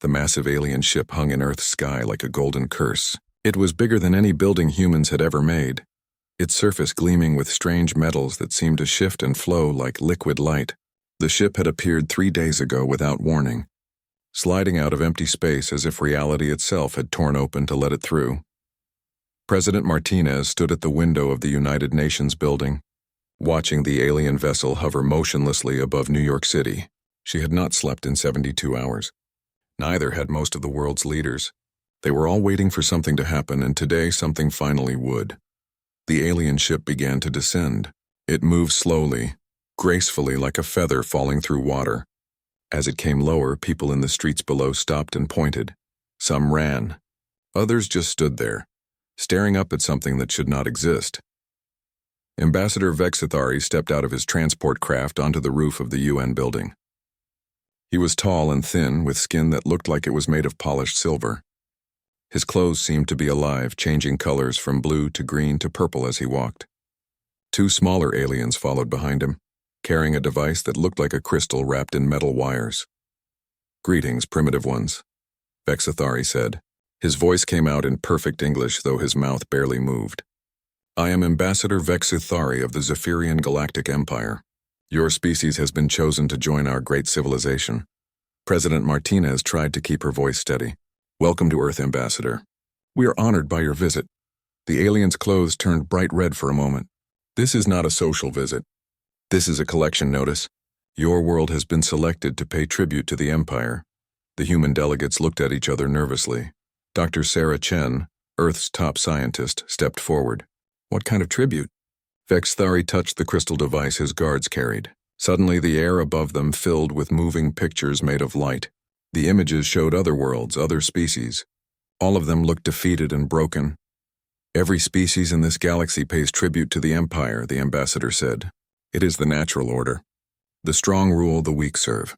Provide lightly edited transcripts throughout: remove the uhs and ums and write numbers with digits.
The massive alien ship hung in Earth's sky like a golden curse. It was bigger than any building humans had ever made, its surface gleaming with strange metals that seemed to shift and flow like liquid light. The ship had appeared 3 days ago without warning, sliding out of empty space as if reality itself had torn open to let it through. President Martinez stood at the window of the United Nations building, watching the alien vessel hover motionlessly above New York City. She had not slept in 72 hours. Neither had most of the world's leaders. They were all waiting for something to happen, and today something finally would. The alien ship began to descend. It moved slowly, gracefully like a feather falling through water. As it came lower, people in the streets below stopped and pointed. Some ran. Others just stood there, staring up at something that should not exist. Ambassador Vexithari stepped out of his transport craft onto the roof of the UN building. He was tall and thin, with skin that looked like it was made of polished silver. His clothes seemed to be alive, changing colors from blue to green to purple as he walked. 2 smaller aliens followed behind him, carrying a device that looked like a crystal wrapped in metal wires. "Greetings, primitive ones," Vexithari said. His voice came out in perfect English, though his mouth barely moved. "I am Ambassador Vexithari of the Zephyrian Galactic Empire. Your species has been chosen to join our great civilization." President Martinez tried to keep her voice steady. "Welcome to Earth, Ambassador. We are honored by your visit." The alien's clothes turned bright red for a moment. "This is not a social visit. This is a collection notice. Your world has been selected to pay tribute to the Empire." The human delegates looked at each other nervously. Dr. Sarah Chen, Earth's top scientist, stepped forward. "What kind of tribute?" Vexithari touched the crystal device his guards carried. Suddenly the air above them filled with moving pictures made of light. The images showed other worlds, other species. All of them looked defeated and broken. "Every species in this galaxy pays tribute to the Empire," the ambassador said. "It is the natural order. The strong rule, the weak serve.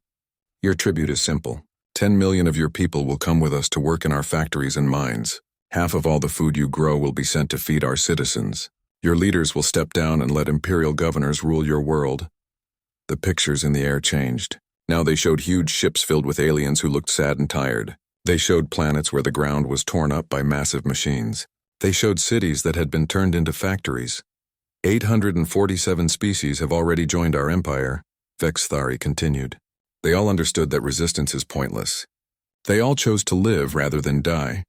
Your tribute is simple. 10 million of your people will come with us to work in our factories and mines. Half of all the food you grow will be sent to feed our citizens. Your leaders will step down and let imperial governors rule your world." The pictures in the air changed. Now they showed huge ships filled with aliens who looked sad and tired. They showed planets where the ground was torn up by massive machines. They showed cities that had been turned into factories. 847 species have already joined our empire, Vexithari continued. They all understood that resistance is pointless. They all chose to live rather than die.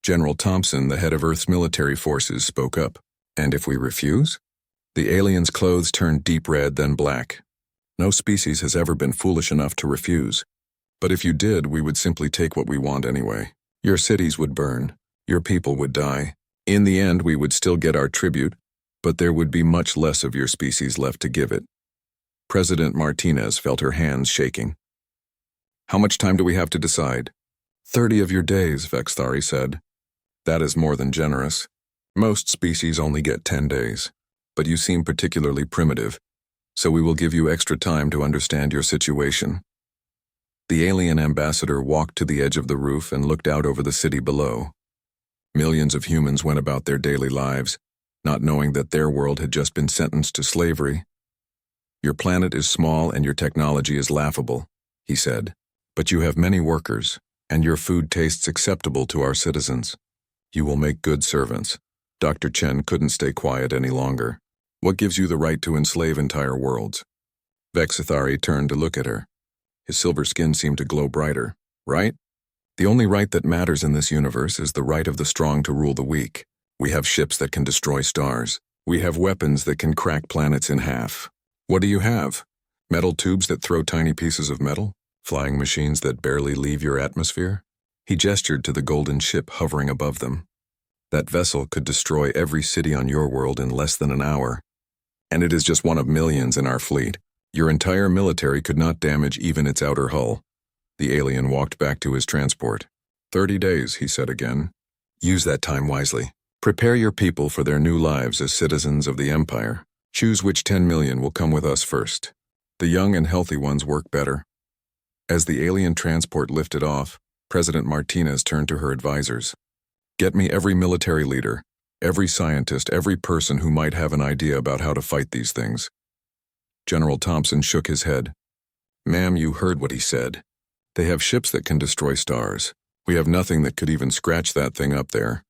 General Thompson, the head of Earth's military forces, spoke up. "And if we refuse?" The alien's clothes turned deep red, then black. "No species has ever been foolish enough to refuse. But if you did, we would simply take what we want anyway. Your cities would burn. Your people would die. In the end, we would still get our tribute, but there would be much less of your species left to give it." President Martinez felt her hands shaking. "How much time do we have to decide?" 30 of your days, Vexithari said. "That is more than generous. Most species only get 10 days. But you seem particularly primitive, so we will give you extra time to understand your situation." The alien ambassador walked to the edge of the roof and looked out over the city below. Millions of humans went about their daily lives, not knowing that their world had just been sentenced to slavery. "Your planet is small and your technology is laughable," he said. "But you have many workers, and your food tastes acceptable to our citizens. You will make good servants." Dr. Chen couldn't stay quiet any longer. "What gives you the right to enslave entire worlds?" Vexithari turned to look at her. His silver skin seemed to glow brighter. "Right? The only right that matters in this universe is the right of the strong to rule the weak. We have ships that can destroy stars. We have weapons that can crack planets in half. What do you have? Metal tubes that throw tiny pieces of metal? Flying machines that barely leave your atmosphere?" He gestured to the golden ship hovering above them. "That vessel could destroy every city on your world in less than an hour. And it is just one of millions in our fleet. Your entire military could not damage even its outer hull." The alien walked back to his transport. 30 days, he said again. "Use that time wisely. Prepare your people for their new lives as citizens of the Empire. Choose which 10 million will come with us first. The young and healthy ones work better." As the alien transport lifted off, President Martinez turned to her advisors. "Get me every military leader, every scientist, every person who might have an idea about how to fight these things." General Thompson shook his head. "Ma'am, you heard what he said. They have ships that can destroy stars. We have nothing that could even scratch that thing up there.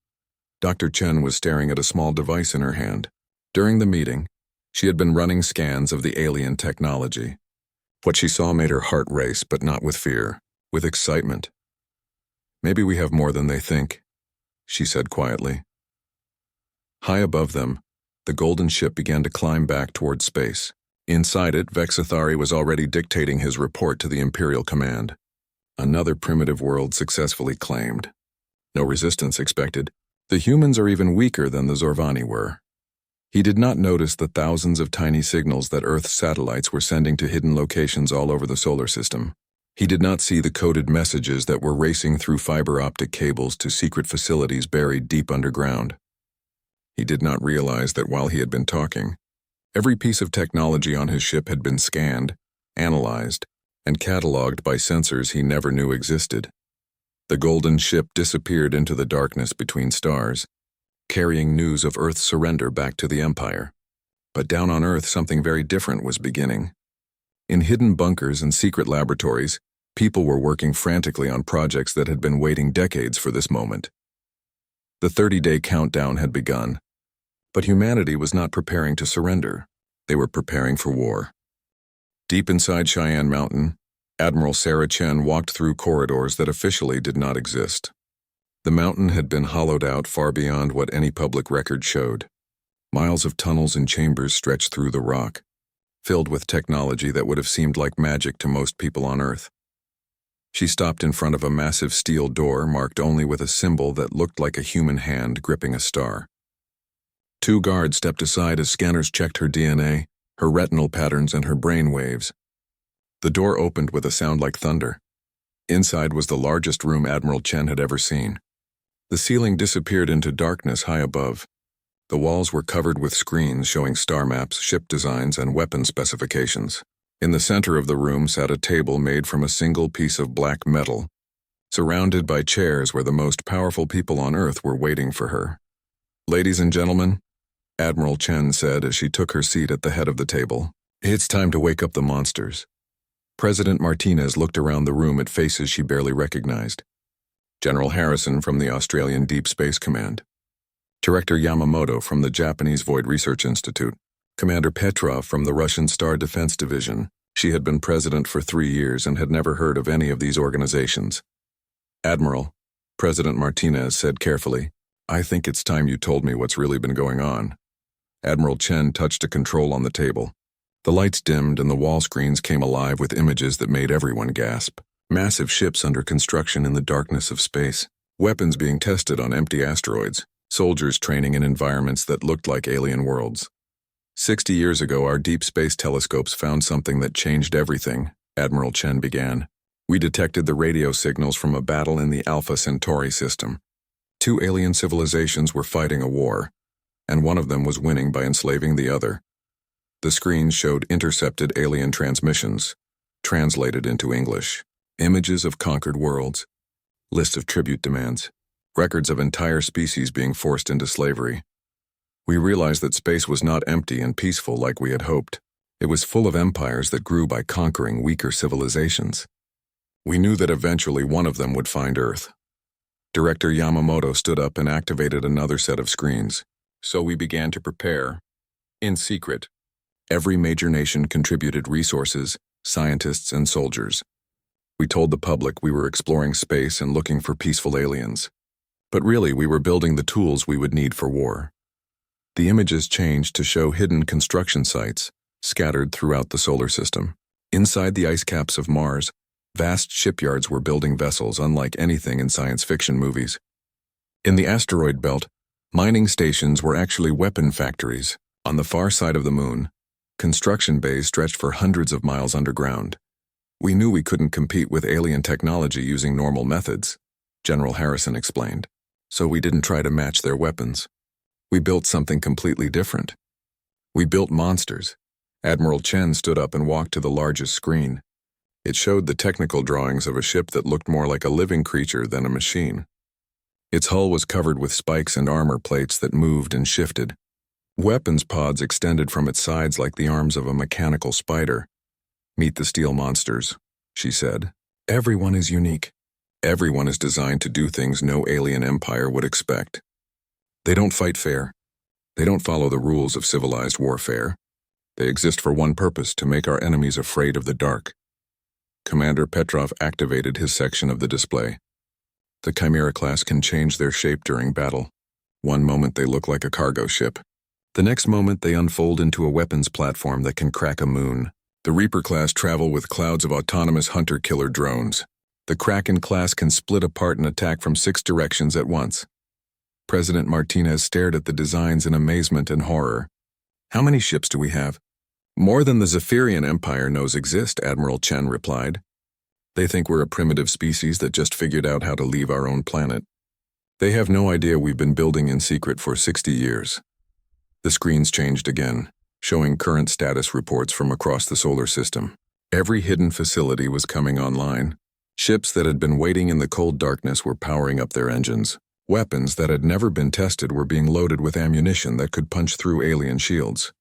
Dr. Chen was staring at a small device in her hand. During the meeting, she had been running scans of the alien technology. What she saw made her heart race, but not with fear, with excitement. Maybe we have more than they think, she said quietly. High above them, the golden ship began to climb back toward space. Inside it, Vexathari was already dictating his report to the Imperial Command. Another primitive world successfully claimed. No resistance expected. The humans are even weaker than the Zorvani were. He did not notice the thousands of tiny signals that Earth's satellites were sending to hidden locations all over the solar system. He did not see the coded messages that were racing through fiber optic cables to secret facilities buried deep underground. He did not realize that while he had been talking, every piece of technology on his ship had been scanned, analyzed, and cataloged by sensors he never knew existed. The golden ship disappeared into the darkness between stars, carrying news of Earth's surrender back to the Empire. But down on Earth, something very different was beginning. In hidden bunkers and secret laboratories, people were working frantically on projects that had been waiting decades for this moment. The 30-day countdown had begun, but humanity was not preparing to surrender. They were preparing for war. Deep inside Cheyenne Mountain, Admiral Sarah Chen walked through corridors that officially did not exist. The mountain had been hollowed out far beyond what any public record showed. Miles of tunnels and chambers stretched through the rock, filled with technology that would have seemed like magic to most people on Earth. She stopped in front of a massive steel door marked only with a symbol that looked like a human hand gripping a star. Two guards stepped aside as scanners checked her DNA, her retinal patterns, and her brain waves. The door opened with a sound like thunder. Inside was the largest room Admiral Chen had ever seen. The ceiling disappeared into darkness high above. The walls were covered with screens showing star maps, ship designs, and weapon specifications. In the center of the room sat a table made from a single piece of black metal, surrounded by chairs where the most powerful people on Earth were waiting for her. "Ladies and gentlemen," Admiral Chen said as she took her seat at the head of the table, "it's time to wake up the monsters." President Martinez looked around the room at faces she barely recognized. General Harrison from the Australian Deep Space Command, Director Yamamoto from the Japanese Void Research Institute, Commander Petrov from the Russian Star Defense Division. She had been president for 3 years and had never heard of any of these organizations. "Admiral," President Martinez said carefully, "I think it's time you told me what's really been going on." Admiral Chen touched a control on the table. The lights dimmed and the wall screens came alive with images that made everyone gasp. Massive ships under construction in the darkness of space, weapons being tested on empty asteroids, soldiers training in environments that looked like alien worlds. 60 years ago, our deep space telescopes found something that changed everything, Admiral Chen began. We detected the radio signals from a battle in the Alpha Centauri system. 2 alien civilizations were fighting a war, and one of them was winning by enslaving the other. The screens showed intercepted alien transmissions, translated into English, images of conquered worlds, lists of tribute demands, records of entire species being forced into slavery. We realized that space was not empty and peaceful like we had hoped. It was full of empires that grew by conquering weaker civilizations. We knew that eventually one of them would find Earth. Director Yamamoto stood up and activated another set of screens. So we began to prepare. In secret, every major nation contributed resources, scientists, and soldiers. We told the public we were exploring space and looking for peaceful aliens. But really, we were building the tools we would need for war. The images changed to show hidden construction sites, scattered throughout the solar system. Inside the ice caps of Mars, vast shipyards were building vessels unlike anything in science fiction movies. In the asteroid belt, mining stations were actually weapon factories. On the far side of the moon, construction bays stretched for hundreds of miles underground. We knew we couldn't compete with alien technology using normal methods, General Harrison explained, so we didn't try to match their weapons. We built something completely different. We built monsters. Admiral Chen stood up and walked to the largest screen. It showed the technical drawings of a ship that looked more like a living creature than a machine. Its hull was covered with spikes and armor plates that moved and shifted. Weapons pods extended from its sides like the arms of a mechanical spider. "Meet the steel monsters," she said. Everyone is unique. Everyone is designed to do things no alien empire would expect. They don't fight fair. They don't follow the rules of civilized warfare. They exist for one purpose: to make our enemies afraid of the dark. Commander Petrov activated his section of the display. The Chimera class can change their shape during battle. One moment they look like a cargo ship. The next moment they unfold into a weapons platform that can crack a moon. The Reaper class travel with clouds of autonomous hunter-killer drones. The Kraken class can split apart and attack from 6 directions at once. President Martinez stared at the designs in amazement and horror. How many ships do we have? More than the Zephyrian Empire knows exist, Admiral Chen replied. They think we're a primitive species that just figured out how to leave our own planet. They have no idea we've been building in secret for 60 years. The screens changed again, showing current status reports from across the solar system. Every hidden facility was coming online. Ships that had been waiting in the cold darkness were powering up their engines. Weapons that had never been tested were being loaded with ammunition that could punch through alien shields.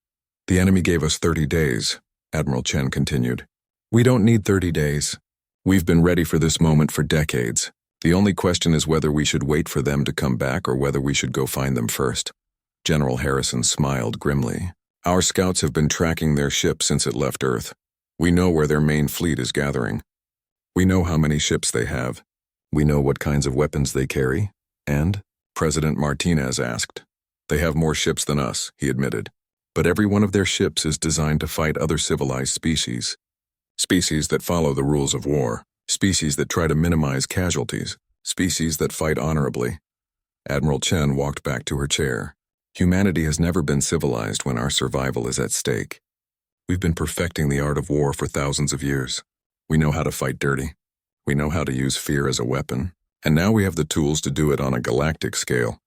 The enemy gave us 30 days, Admiral Chen continued. We don't need 30 days. We've been ready for this moment for decades. The only question is whether we should wait for them to come back or whether we should go find them first. General Harrison smiled grimly. Our scouts have been tracking their ship since it left Earth. We know where their main fleet is gathering. We know how many ships they have. We know what kinds of weapons they carry. And? President Martinez asked. They have more ships than us, he admitted. But every one of their ships is designed to fight other civilized species. Species that follow the rules of war. Species that try to minimize casualties. Species that fight honorably. Admiral Chen walked back to her chair. Humanity has never been civilized when our survival is at stake. We've been perfecting the art of war for thousands of years. We know how to fight dirty. We know how to use fear as a weapon. And now we have the tools to do it on a galactic scale.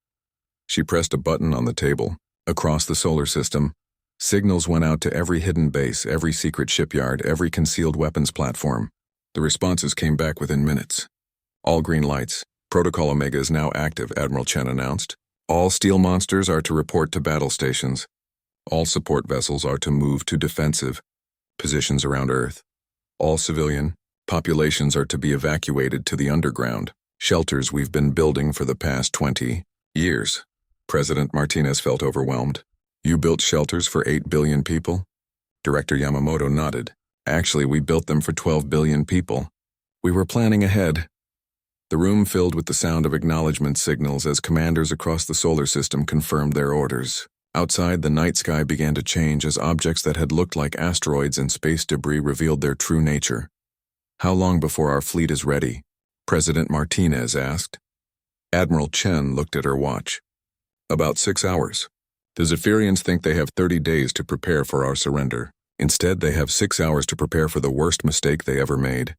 She pressed a button on the table. Across the solar system, signals went out to every hidden base, every secret shipyard, every concealed weapons platform. The responses came back within minutes. All green lights. Protocol Omega is now active, Admiral Chen announced. All steel monsters are to report to battle stations. All support vessels are to move to defensive positions around Earth. All civilian populations are to be evacuated to the underground shelters we've been building for the past 20 years. President Martinez felt overwhelmed. You built shelters for 8 billion people? Director Yamamoto nodded. Actually, we built them for 12 billion people. We were planning ahead. The room filled with the sound of acknowledgement signals as commanders across the solar system confirmed their orders. Outside, the night sky began to change as objects that had looked like asteroids and space debris revealed their true nature. How long before our fleet is ready? President Martinez asked. Admiral Chen looked at her watch. About 6 hours. The Zephyrians think they have 30 days to prepare for our surrender. Instead, they have 6 hours to prepare for the worst mistake they ever made.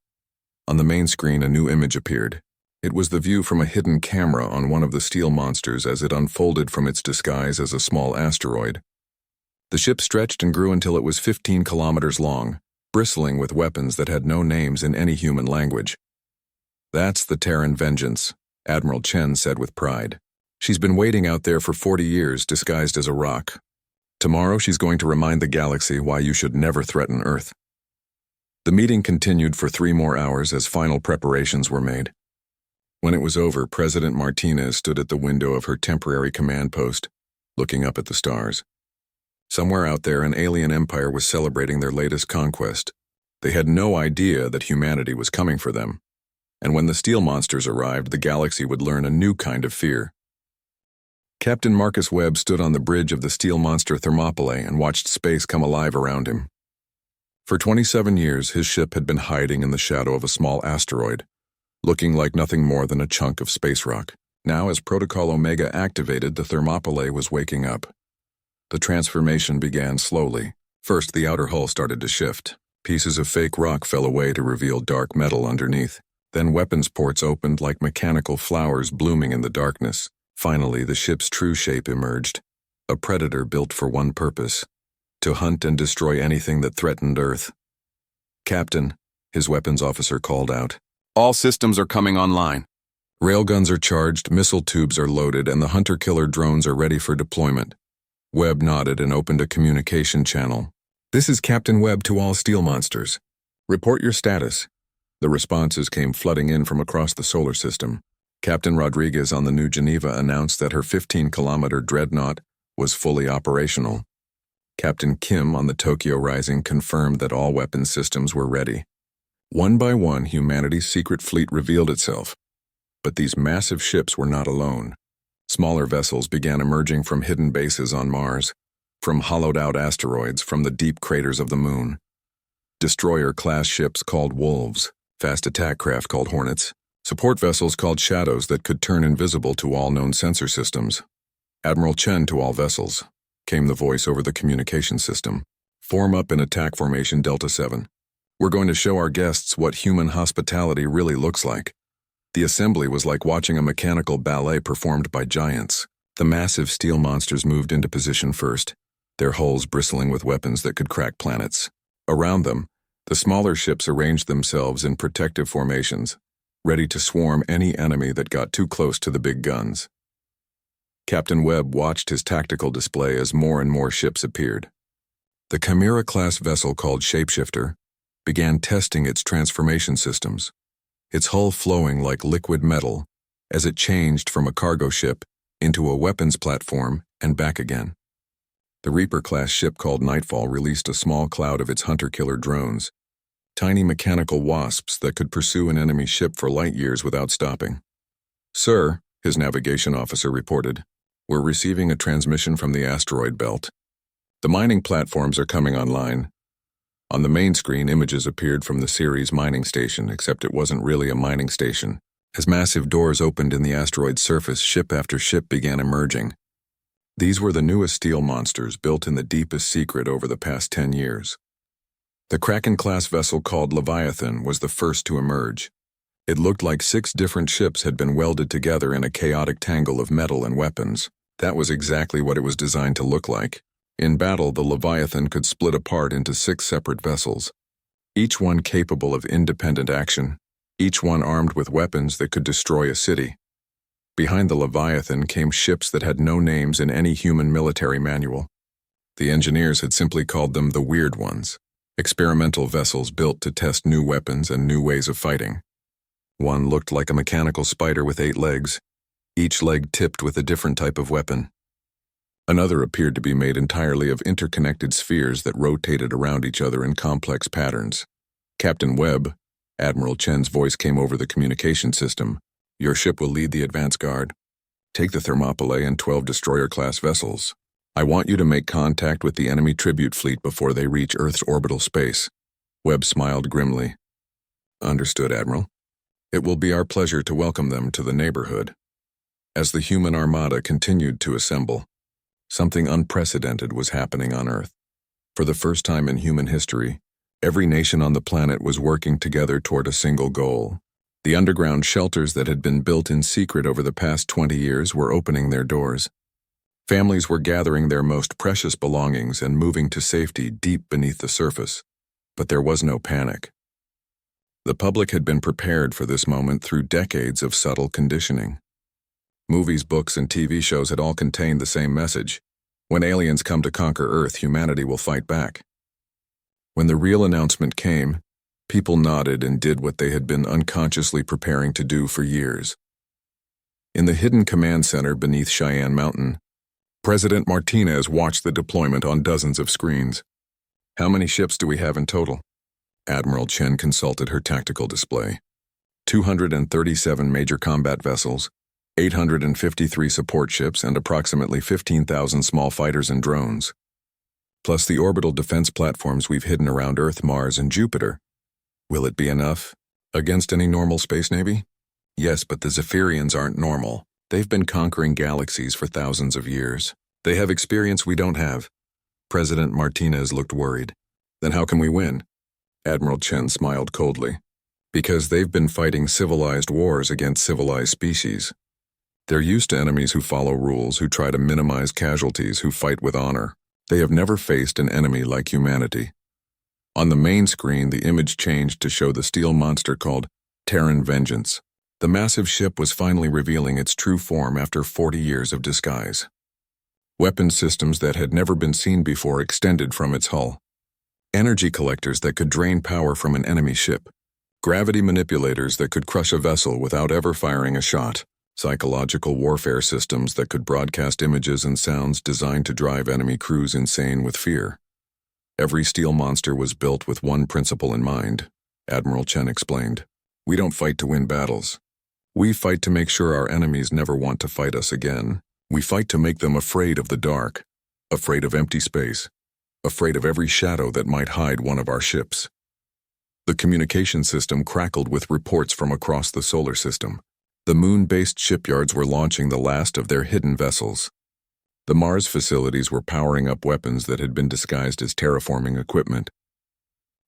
On the main screen, a new image appeared. It was the view from a hidden camera on one of the steel monsters as it unfolded from its disguise as a small asteroid. The ship stretched and grew until it was 15 kilometers long, bristling with weapons that had no names in any human language. That's the Terran Vengeance, Admiral Chen said with pride. She's been waiting out there for 40 years, disguised as a rock. Tomorrow she's going to remind the galaxy why you should never threaten Earth. The meeting continued for 3 more hours as final preparations were made. When it was over, President Martinez stood at the window of her temporary command post, looking up at the stars. Somewhere out there, an alien empire was celebrating their latest conquest. They had no idea that humanity was coming for them. And when the steel monsters arrived, the galaxy would learn a new kind of fear. Captain Marcus Webb stood on the bridge of the steel monster Thermopylae and watched space come alive around him. For 27 years, his ship had been hiding in the shadow of a small asteroid, looking like nothing more than a chunk of space rock. Now, as Protocol Omega activated, the Thermopylae was waking up. The transformation began slowly. First, the outer hull started to shift. Pieces of fake rock fell away to reveal dark metal underneath. Then weapons ports opened like mechanical flowers blooming in the darkness. Finally, the ship's true shape emerged. A predator built for one purpose: to hunt and destroy anything that threatened Earth. Captain, his weapons officer called out. All systems are coming online. Railguns are charged, missile tubes are loaded, and the hunter-killer drones are ready for deployment. Webb nodded and opened a communication channel. This is Captain Webb to all steel monsters. Report your status. The responses came flooding in from across the solar system. Captain Rodriguez on the New Geneva announced that her 15-kilometer dreadnought was fully operational. Captain Kim on the Tokyo Rising confirmed that all weapons systems were ready. One by one, humanity's secret fleet revealed itself. But these massive ships were not alone. Smaller vessels began emerging from hidden bases on Mars, from hollowed-out asteroids, from the deep craters of the moon. Destroyer-class ships called Wolves, fast attack craft called Hornets, support vessels called Shadows that could turn invisible to all known sensor systems. Admiral Chen to all vessels, came the voice over the communication system. Form up in attack formation Delta 7. We're going to show our guests what human hospitality really looks like. The assembly was like watching a mechanical ballet performed by giants. The massive steel monsters moved into position first, their hulls bristling with weapons that could crack planets. Around them, the smaller ships arranged themselves in protective formations, ready to swarm any enemy that got too close to the big guns. Captain Webb watched his tactical display as more and more ships appeared. The Chimera-class vessel called Shapeshifter began testing its transformation systems, its hull flowing like liquid metal as it changed from a cargo ship into a weapons platform and back again. The Reaper-class ship called Nightfall released a small cloud of its hunter-killer drones, tiny mechanical wasps that could pursue an enemy ship for light years without stopping. "Sir," his navigation officer reported, "we're receiving a transmission from the asteroid belt. The mining platforms are coming online." On the main screen, images appeared from the Ceres mining station, except it wasn't really a mining station. As massive doors opened in the asteroid's surface, ship after ship began emerging. These were the newest steel monsters built in the deepest secret over the past 10 years. The Kraken-class vessel called Leviathan was the first to emerge. It looked like 6 different ships had been welded together in a chaotic tangle of metal and weapons. That was exactly what it was designed to look like. In battle, the Leviathan could split apart into 6 separate vessels, each one capable of independent action, each one armed with weapons that could destroy a city. Behind the Leviathan came ships that had no names in any human military manual. The engineers had simply called them the Weird Ones, experimental vessels built to test new weapons and new ways of fighting. One looked like a mechanical spider with 8 legs, each leg tipped with a different type of weapon. Another appeared to be made entirely of interconnected spheres that rotated around each other in complex patterns. "Captain Webb," Admiral Chen's voice came over the communication system, "your ship will lead the advance guard. Take the Thermopylae and 12 destroyer-class vessels. I want you to make contact with the enemy tribute fleet before they reach Earth's orbital space." Webb smiled grimly. "Understood, Admiral. It will be our pleasure to welcome them to the neighborhood." As the human armada continued to assemble, something unprecedented was happening on Earth. For the first time in human history, every nation on the planet was working together toward a single goal. The underground shelters that had been built in secret over the past 20 years were opening their doors. Families were gathering their most precious belongings and moving to safety deep beneath the surface. But there was no panic. The public had been prepared for this moment through decades of subtle conditioning. Movies, books, and TV shows had all contained the same message. When aliens come to conquer Earth, humanity will fight back. When the real announcement came, people nodded and did what they had been unconsciously preparing to do for years. In the hidden command center beneath Cheyenne Mountain, President Martinez watched the deployment on dozens of screens. "How many ships do we have in total?" Admiral Chen consulted her tactical display. 237 major combat vessels, 853 support ships, and approximately 15,000 small fighters and drones. Plus the orbital defense platforms we've hidden around Earth, Mars, and Jupiter. Will it be enough? Against any normal space navy? Yes, but the Zephyrians aren't normal. They've been conquering galaxies for thousands of years. They have experience we don't have. President Martinez looked worried. Then how can we win? Admiral Chen smiled coldly. Because they've been fighting civilized wars against civilized species. They're used to enemies who follow rules, who try to minimize casualties, who fight with honor. They have never faced an enemy like humanity. On the main screen, the image changed to show the steel monster called Terran Vengeance. The massive ship was finally revealing its true form after 40 years of disguise. Weapon systems that had never been seen before extended from its hull. Energy collectors that could drain power from an enemy ship. Gravity manipulators that could crush a vessel without ever firing a shot. Psychological warfare systems that could broadcast images and sounds designed to drive enemy crews insane with fear. Every steel monster was built with one principle in mind, Admiral Chen explained. We don't fight to win battles. We fight to make sure our enemies never want to fight us again. We fight to make them afraid of the dark, afraid of empty space, afraid of every shadow that might hide one of our ships. The communication system crackled with reports from across the solar system. The moon-based shipyards were launching the last of their hidden vessels. The Mars facilities were powering up weapons that had been disguised as terraforming equipment.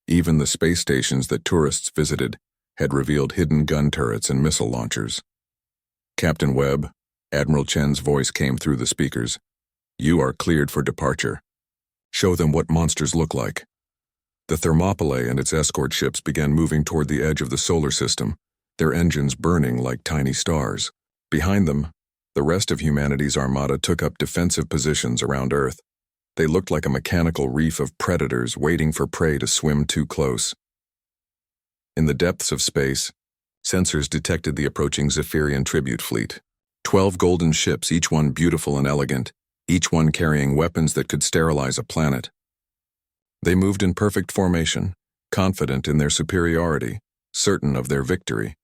Even the space stations that tourists visited had revealed hidden gun turrets and missile launchers. Captain Webb, Admiral Chen's voice came through the speakers. You are cleared for departure. Show them what monsters look like. The Thermopylae and its escort ships began moving toward the edge of the solar system, their engines burning like tiny stars. Behind them, the rest of humanity's armada took up defensive positions around Earth. They looked like a mechanical reef of predators waiting for prey to swim too close. In the depths of space, sensors detected the approaching Zephyrian tribute fleet. 12 golden ships, each one beautiful and elegant, each one carrying weapons that could sterilize a planet. They moved in perfect formation, confident in their superiority, certain of their victory.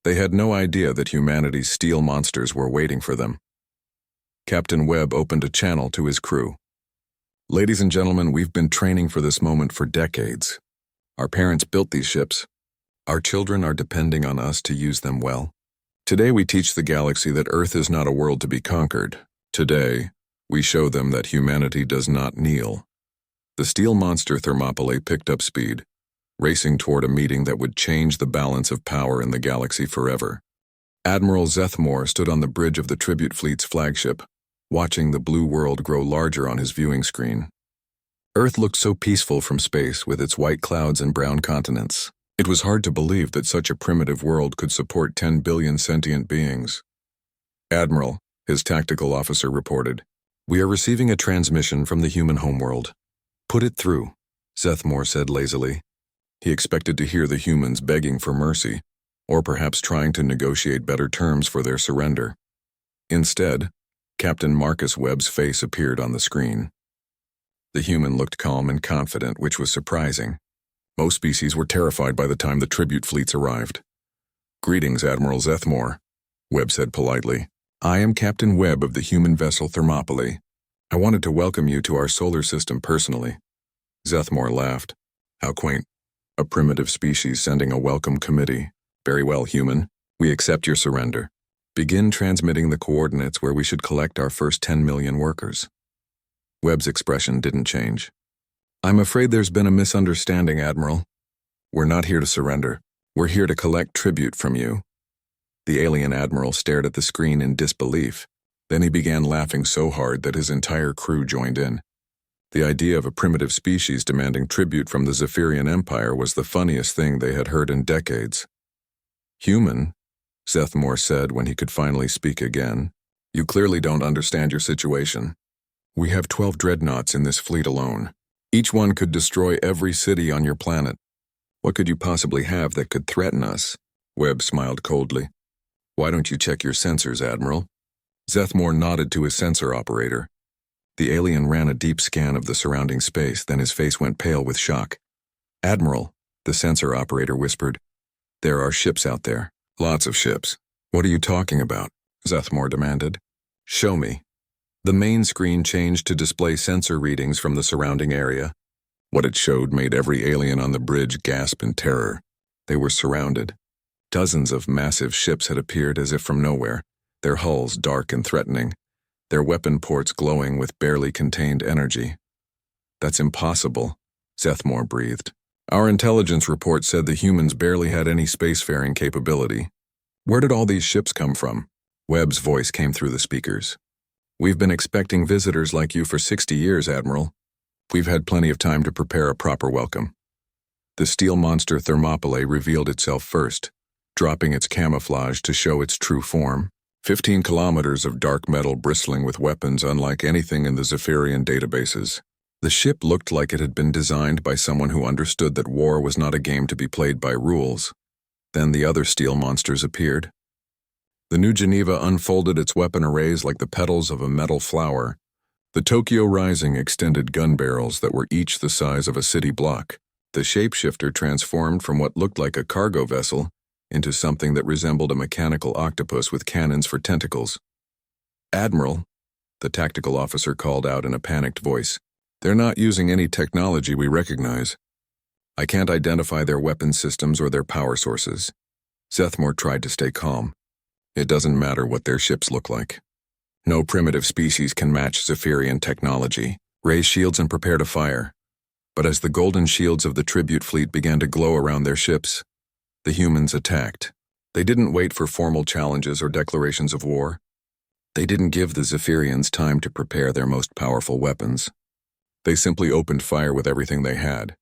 They had no idea that humanity's steel monsters were waiting for them. Captain Webb opened a channel to his crew. Ladies and gentlemen, we've been training for this moment for decades. Our parents built these ships. Our children are depending on us to use them well. Today we teach the galaxy that Earth is not a world to be conquered. Today, we show them that humanity does not kneel. The steel monster Thermopylae picked up speed, racing toward a meeting that would change the balance of power in the galaxy forever. Admiral Zethmore stood on the bridge of the tribute fleet's flagship, watching the blue world grow larger on his viewing screen. Earth looked so peaceful from space with its white clouds and brown continents. It was hard to believe that such a primitive world could support 10 billion sentient beings. Admiral, his tactical officer reported, we are receiving a transmission from the human homeworld. Put it through, Zethmore said lazily. He expected to hear the humans begging for mercy, or perhaps trying to negotiate better terms for their surrender. Instead, Captain Marcus Webb's face appeared on the screen. The human looked calm and confident, which was surprising. Most species were terrified by the time the tribute fleets arrived. Greetings, Admiral Zethmore, Webb said politely. I am Captain Webb of the human vessel Thermopylae. I wanted to welcome you to our solar system personally. Zethmore laughed. How quaint. A primitive species sending a welcome committee. Very well, human. We accept your surrender. Begin transmitting the coordinates where we should collect our first 10 million workers. Webb's expression didn't change. I'm afraid there's been a misunderstanding, Admiral. We're not here to surrender. We're here to collect tribute from you. The alien admiral stared at the screen in disbelief. Then he began laughing so hard that his entire crew joined in. The idea of a primitive species demanding tribute from the Zephyrian Empire was the funniest thing they had heard in decades. Human, Zethmore said when he could finally speak again, you clearly don't understand your situation. We have 12 dreadnoughts in this fleet alone. Each one could destroy every city on your planet. What could you possibly have that could threaten us? Webb smiled coldly. Why don't you check your sensors, Admiral? Zethmore nodded to his sensor operator. The alien ran a deep scan of the surrounding space, then his face went pale with shock. Admiral, the sensor operator whispered, there are ships out there. Lots of ships. What are you talking about? Zethmore demanded. Show me. The main screen changed to display sensor readings from the surrounding area. What it showed made every alien on the bridge gasp in terror. They were surrounded. Dozens of massive ships had appeared as if from nowhere, their hulls dark and threatening, their weapon ports glowing with barely contained energy. That's impossible, Zethmore breathed. Our intelligence report said the humans barely had any spacefaring capability. Where did all these ships come from? Webb's voice came through the speakers. We've been expecting visitors like you for 60 years, Admiral. We've had plenty of time to prepare a proper welcome. The steel monster Thermopylae revealed itself first, dropping its camouflage to show its true form. 15 kilometers of dark metal bristling with weapons unlike anything in the Zephyrian databases. The ship looked like it had been designed by someone who understood that war was not a game to be played by rules. Then the other steel monsters appeared. The New Geneva unfolded its weapon arrays like the petals of a metal flower. The Tokyo Rising extended gun barrels that were each the size of a city block. The shapeshifter transformed from what looked like a cargo vessel into something that resembled a mechanical octopus with cannons for tentacles. "Admiral," the tactical officer called out in a panicked voice, "they're not using any technology we recognize. I can't identify their weapon systems or their power sources." Zethmore tried to stay calm. "It doesn't matter what their ships look like. No primitive species can match Zephyrian technology. Raise shields and prepare to fire." But as the golden shields of the tribute fleet began to glow around their ships, the humans attacked. They didn't wait for formal challenges or declarations of war. They didn't give the Zephyrians time to prepare their most powerful weapons. They simply opened fire with everything they had.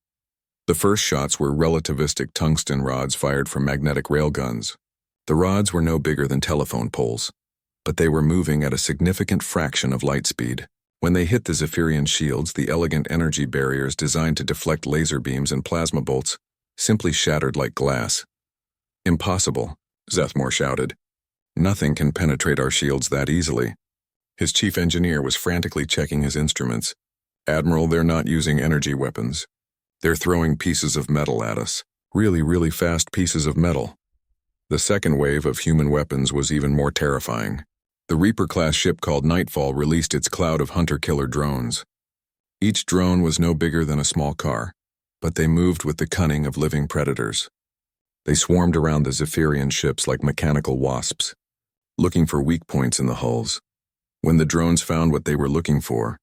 The first shots were relativistic tungsten rods fired from magnetic railguns. The rods were no bigger than telephone poles, but they were moving at a significant fraction of light speed. When they hit the Zephyrian shields, the elegant energy barriers designed to deflect laser beams and plasma bolts simply shattered like glass. "Impossible," Zethmore shouted. "Nothing can penetrate our shields that easily." His chief engineer was frantically checking his instruments. "Admiral, they're not using energy weapons. They're throwing pieces of metal at us. Really, really fast pieces of metal." The second wave of human weapons was even more terrifying. The Reaper-class ship called Nightfall released its cloud of hunter-killer drones. Each drone was no bigger than a small car, but they moved with the cunning of living predators. They swarmed around the Zephyrian ships like mechanical wasps, looking for weak points in the hulls. When the drones found what they were looking for,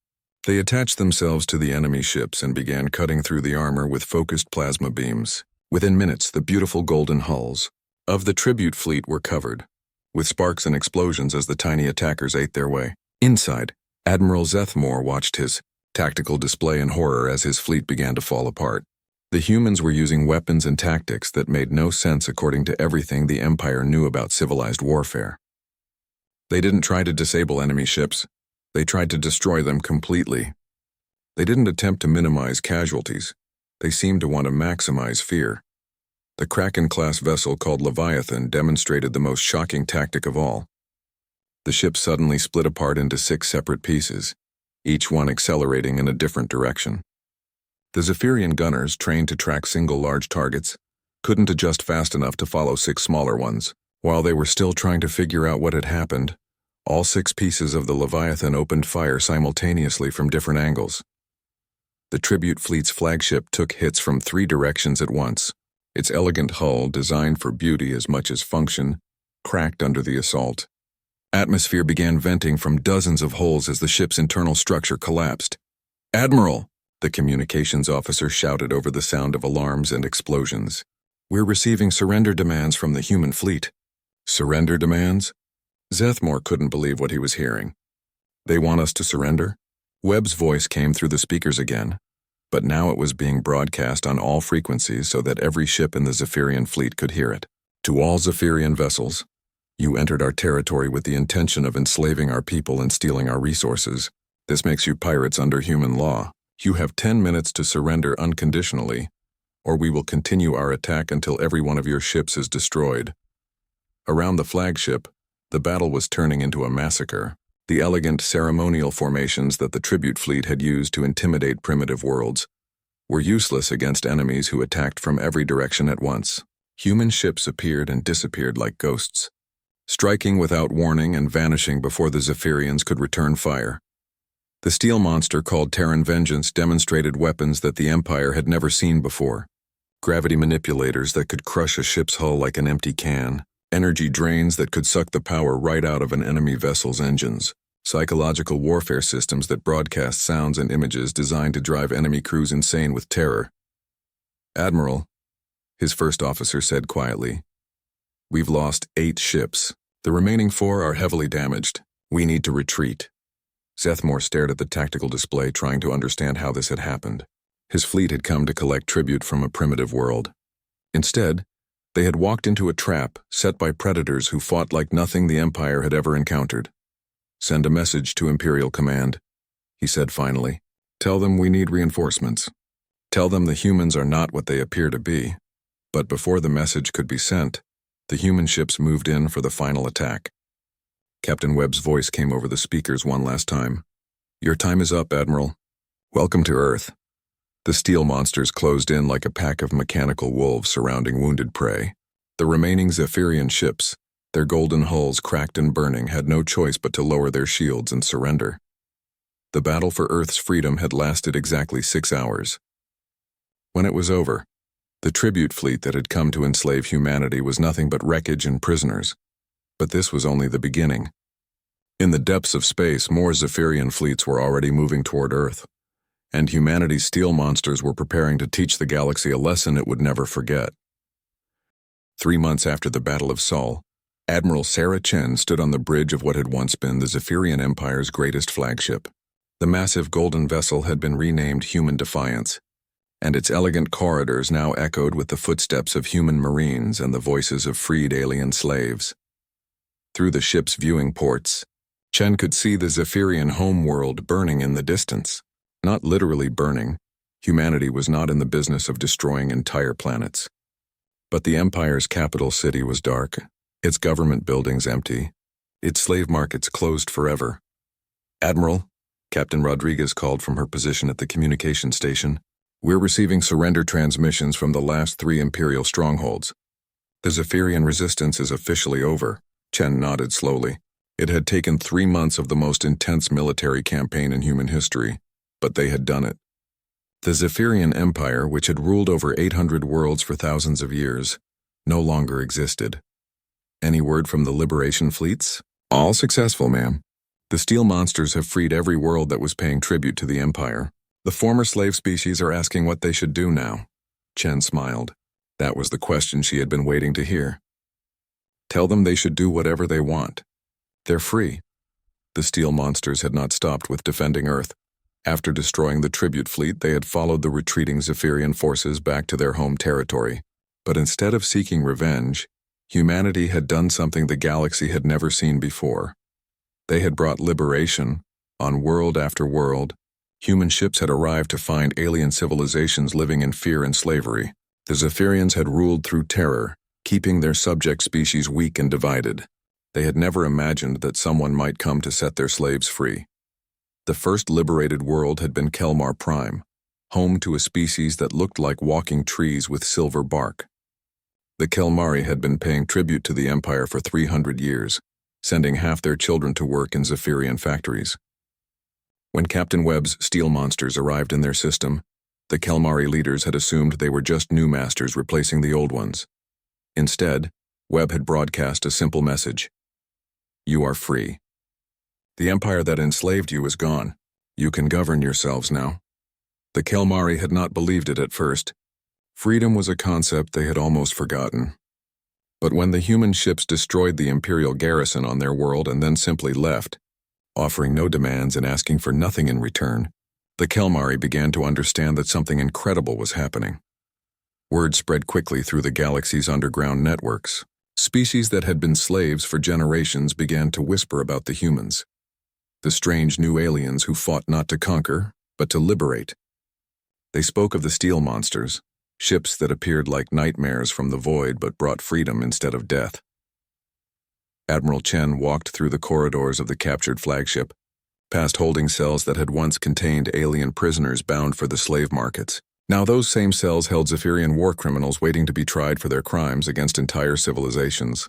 they attached themselves to the enemy ships and began cutting through the armor with focused plasma beams. Within minutes, the beautiful golden hulls of the tribute fleet were covered, with sparks and explosions as the tiny attackers ate their way. Inside, Admiral Zethmore watched his tactical display in horror as his fleet began to fall apart. The humans were using weapons and tactics that made no sense according to everything the Empire knew about civilized warfare. They didn't try to disable enemy ships. They tried to destroy them completely. They didn't attempt to minimize casualties. They seemed to want to maximize fear. The Kraken-class vessel called Leviathan demonstrated the most shocking tactic of all. The ship suddenly split apart into 6 separate pieces, each one accelerating in a different direction. The Zephyrian gunners, trained to track single large targets, couldn't adjust fast enough to follow 6 smaller ones. While they were still trying to figure out what had happened, all 6 pieces of the Leviathan opened fire simultaneously from different angles. The tribute fleet's flagship took hits from 3 directions at once. Its elegant hull, designed for beauty as much as function, cracked under the assault. Atmosphere began venting from dozens of holes as the ship's internal structure collapsed. "Admiral!" the communications officer shouted over the sound of alarms and explosions. "We're receiving surrender demands from the human fleet." "Surrender demands?" Zethmore couldn't believe what he was hearing. "They want us to surrender?" Webb's voice came through the speakers again, but now it was being broadcast on all frequencies so that every ship in the Zephyrian fleet could hear it. "To all Zephyrian vessels, you entered our territory with the intention of enslaving our people and stealing our resources. This makes you pirates under human law. You have 10 minutes to surrender unconditionally, or we will continue our attack until every one of your ships is destroyed." Around the flagship, the battle was turning into a massacre. The elegant ceremonial formations that the tribute fleet had used to intimidate primitive worlds were useless against enemies who attacked from every direction at once. Human ships appeared and disappeared like ghosts, striking without warning and vanishing before the Zephyrians could return fire. The steel monster called Terran Vengeance demonstrated weapons that the Empire had never seen before. Gravity manipulators that could crush a ship's hull like an empty can, energy drains that could suck the power right out of an enemy vessel's engines, psychological warfare systems that broadcast sounds and images designed to drive enemy crews insane with terror. "Admiral," his first officer said quietly, "we've lost 8 ships. The remaining 4 are heavily damaged. We need to retreat." Zethmore stared at the tactical display, trying to understand how this had happened. His fleet had come to collect tribute from a primitive world. Instead, they had walked into a trap set by predators who fought like nothing the Empire had ever encountered. "Send a message to Imperial Command," he said finally. "Tell them we need reinforcements. Tell them the humans are not what they appear to be. But before the message could be sent, the human ships moved in for the final attack. Captain Webb's voice came over the speakers one last time. "Your time is up, Admiral. Welcome to Earth." The steel monsters closed in like a pack of mechanical wolves surrounding wounded prey. The remaining Zephyrian ships, their golden hulls cracked and burning, had no choice but to lower their shields and surrender. The battle for Earth's freedom had lasted exactly 6 hours. When it was over, the tribute fleet that had come to enslave humanity was nothing but wreckage and prisoners. But this was only the beginning. In the depths of space, more Zephyrian fleets were already moving toward Earth, and humanity's steel monsters were preparing to teach the galaxy a lesson it would never forget. 3 months after the Battle of Sol, Admiral Sarah Chen stood on the bridge of what had once been the Zephyrian Empire's greatest flagship. The massive golden vessel had been renamed Human Defiance, and its elegant corridors now echoed with the footsteps of human marines and the voices of freed alien slaves. Through the ship's viewing ports, Chen could see the Zephyrian homeworld burning in the distance. Not literally burning. Humanity was not in the business of destroying entire planets. But the Empire's capital city was dark, its government buildings empty, its slave markets closed forever. "Admiral," Captain Rodriguez called from her position at the communication station, "we're receiving surrender transmissions from the last 3 Imperial strongholds. The Zephyrian resistance is officially over." Chen nodded slowly. It had taken 3 months of the most intense military campaign in human history, but they had done it. The Zephyrian Empire, which had ruled over 800 worlds for thousands of years, no longer existed. "Any word from the liberation fleets?" "All successful, ma'am. The steel monsters have freed every world that was paying tribute to the Empire. The former slave species are asking what they should do now." Chen smiled. That was the question she had been waiting to hear. "Tell them they should do whatever they want. They're free." The steel monsters had not stopped with defending Earth. After destroying the tribute fleet, they had followed the retreating Zephyrian forces back to their home territory. But instead of seeking revenge, humanity had done something the galaxy had never seen before. They had brought liberation. On world after world, human ships had arrived to find alien civilizations living in fear and slavery. The Zephyrians had ruled through terror, keeping their subject species weak and divided. They had never imagined that someone might come to set their slaves free. The first liberated world had been Kelmar Prime, home to a species that looked like walking trees with silver bark. The Kelmari had been paying tribute to the Empire for 300 years, sending half their children to work in Zephyrian factories. When Captain Webb's steel monsters arrived in their system, the Kelmari leaders had assumed they were just new masters replacing the old ones. Instead, Webb had broadcast a simple message: "You are free. The empire that enslaved you is gone. You can govern yourselves now." The Kelmari had not believed it at first. Freedom was a concept they had almost forgotten. But when the human ships destroyed the Imperial garrison on their world and then simply left, offering no demands and asking for nothing in return, the Kelmari began to understand that something incredible was happening. Word spread quickly through the galaxy's underground networks. Species that had been slaves for generations began to whisper about the humans, the strange new aliens who fought not to conquer, but to liberate. They spoke of the steel monsters, ships that appeared like nightmares from the void but brought freedom instead of death. Admiral Chen walked through the corridors of the captured flagship, past holding cells that had once contained alien prisoners bound for the slave markets. Now those same cells held Zephyrian war criminals waiting to be tried for their crimes against entire civilizations.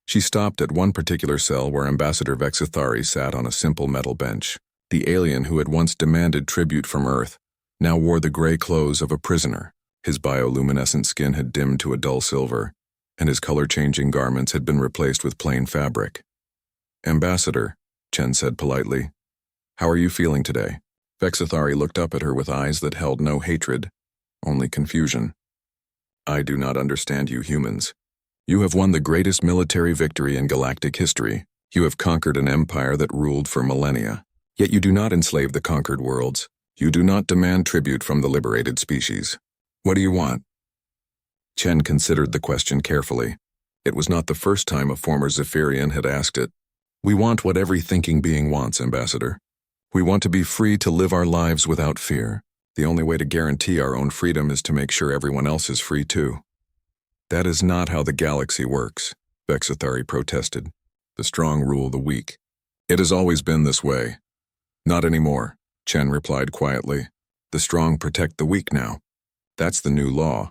She stopped at one particular cell where Ambassador Vexithari sat on a simple metal bench. The alien who had once demanded tribute from Earth now wore the gray clothes of a prisoner. His bioluminescent skin had dimmed to a dull silver, and his color-changing garments had been replaced with plain fabric. "Ambassador," Chen said politely, "how are you feeling today?" Vexithari looked up at her with eyes that held no hatred, only confusion. "I do not understand you humans. You have won the greatest military victory in galactic history. You have conquered an empire that ruled for millennia. Yet you do not enslave the conquered worlds. You do not demand tribute from the liberated species. What do you want?" Chen considered the question carefully. It was not the first time a former Zephyrian had asked it. "We want what every thinking being wants, Ambassador. We want to be free to live our lives without fear. The only way to guarantee our own freedom is to make sure everyone else is free too." That is not how the galaxy works, Vexathari protested. The strong rule the weak. It has always been this way. Not anymore, Chen replied quietly. The strong protect the weak now. That's the new law.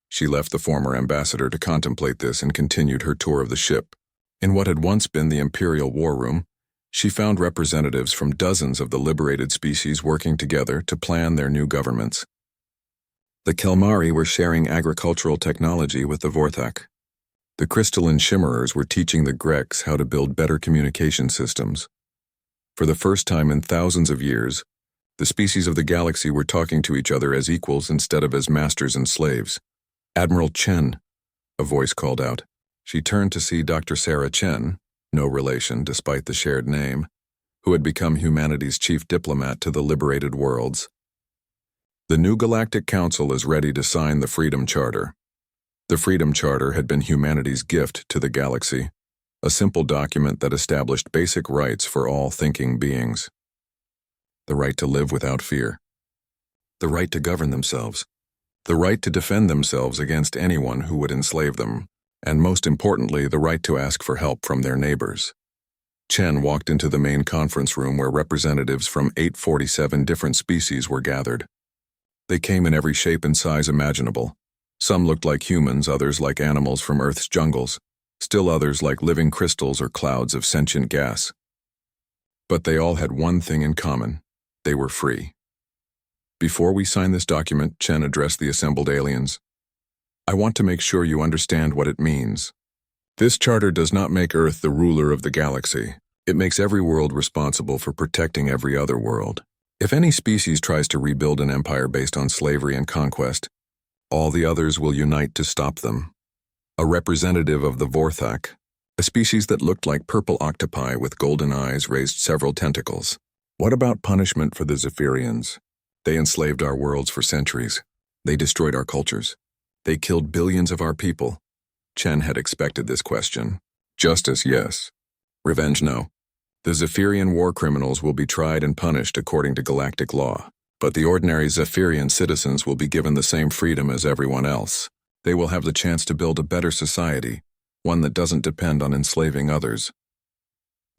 She left the former ambassador to contemplate this and continued her tour of the ship. In what had once been the Imperial War Room, she found representatives from dozens of the liberated species working together to plan their new governments. The Kelmari were sharing agricultural technology with the Vorthak. The crystalline shimmerers were teaching the Grecs how to build better communication systems. For the first time in thousands of years, the species of the galaxy were talking to each other as equals instead of as masters and slaves. Admiral Chen, a voice called out. She turned to see Dr. Sarah Chen, no relation despite the shared name, who had become humanity's chief diplomat to the liberated worlds. The new Galactic Council is ready to sign the Freedom Charter. The Freedom Charter had been humanity's gift to the galaxy, a simple document that established basic rights for all thinking beings. The right to live without fear. The right to govern themselves. The right to defend themselves against anyone who would enslave them, and most importantly, the right to ask for help from their neighbors. Chen walked into the main conference room where representatives from 847 different species were gathered. They came in every shape and size imaginable. Some looked like humans, others like animals from Earth's jungles, still others like living crystals or clouds of sentient gas. But they all had one thing in common. They were free. Before we sign this document, Chen addressed the assembled aliens. I want to make sure you understand what it means. This charter does not make Earth the ruler of the galaxy. It makes every world responsible for protecting every other world. If any species tries to rebuild an empire based on slavery and conquest, all the others will unite to stop them. A representative of the Vorthak, a species that looked like purple octopi with golden eyes, raised several tentacles. What about punishment for the Zephyrians? They enslaved our worlds for centuries. They destroyed our cultures. They killed billions of our people. Chen had expected this question. Justice, yes. Revenge, no. The Zephyrian war criminals will be tried and punished according to galactic law, but the ordinary Zephyrian citizens will be given the same freedom as everyone else. They will have the chance to build a better society, one that doesn't depend on enslaving others.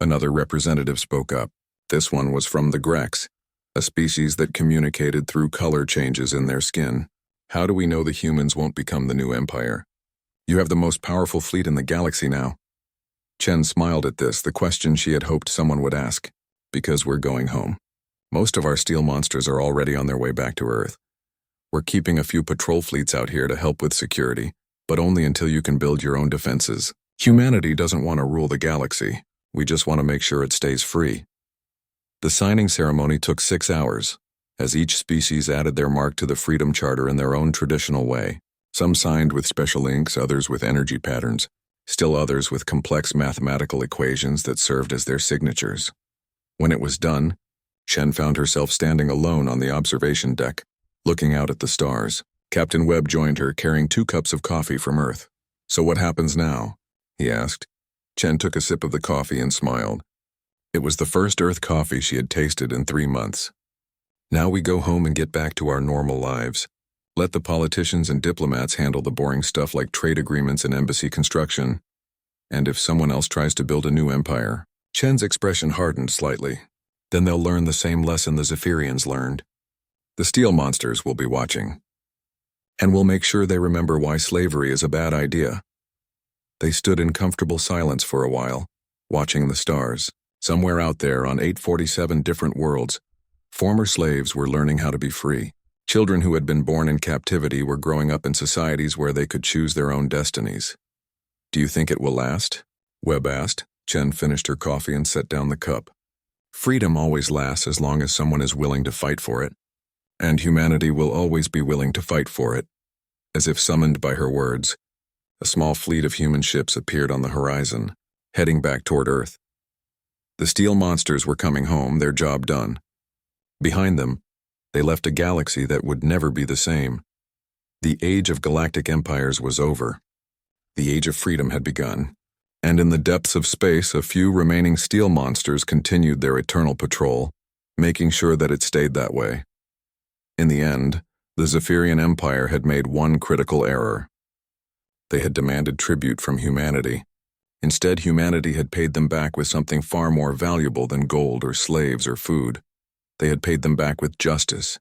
Another representative spoke up. This one was from the Grecs, a species that communicated through color changes in their skin. How do we know the humans won't become the new empire? You have the most powerful fleet in the galaxy now. Chen smiled at this, the question she had hoped someone would ask. Because we're going home. Most of our steel monsters are already on their way back to Earth. We're keeping a few patrol fleets out here to help with security, but only until you can build your own defenses. Humanity doesn't want to rule the galaxy. We just want to make sure it stays free. The signing ceremony took 6 hours, as each species added their mark to the Freedom Charter in their own traditional way. Some signed with special inks, others with energy patterns, still others with complex mathematical equations that served as their signatures. When it was done, Chen found herself standing alone on the observation deck, looking out at the stars. Captain Webb joined her, carrying 2 cups of coffee from Earth. So what happens now? He asked. Chen took a sip of the coffee and smiled. It was the first Earth coffee she had tasted in 3 months. Now we go home and get back to our normal lives. Let the politicians and diplomats handle the boring stuff like trade agreements and embassy construction. And if someone else tries to build a new empire, Chen's expression hardened slightly. Then they'll learn the same lesson the Zephyrians learned. The steel monsters will be watching. And we'll make sure they remember why slavery is a bad idea. They stood in comfortable silence for a while, watching the stars. Somewhere out there on 847 different worlds, former slaves were learning how to be free. Children who had been born in captivity were growing up in societies where they could choose their own destinies. Do you think it will last? Webb asked. Chen finished her coffee and set down the cup. Freedom always lasts as long as someone is willing to fight for it. And humanity will always be willing to fight for it. As if summoned by her words, a small fleet of human ships appeared on the horizon, heading back toward Earth. The steel monsters were coming home, their job done. Behind them, they left a galaxy that would never be the same. The age of galactic empires was over. The age of freedom had begun, and in the depths of space, a few remaining steel monsters continued their eternal patrol, making sure that it stayed that way. In the end, the Zephyrian Empire had made one critical error. They had demanded tribute from humanity. Instead, humanity had paid them back with something far more valuable than gold or slaves or food. They had paid them back with justice,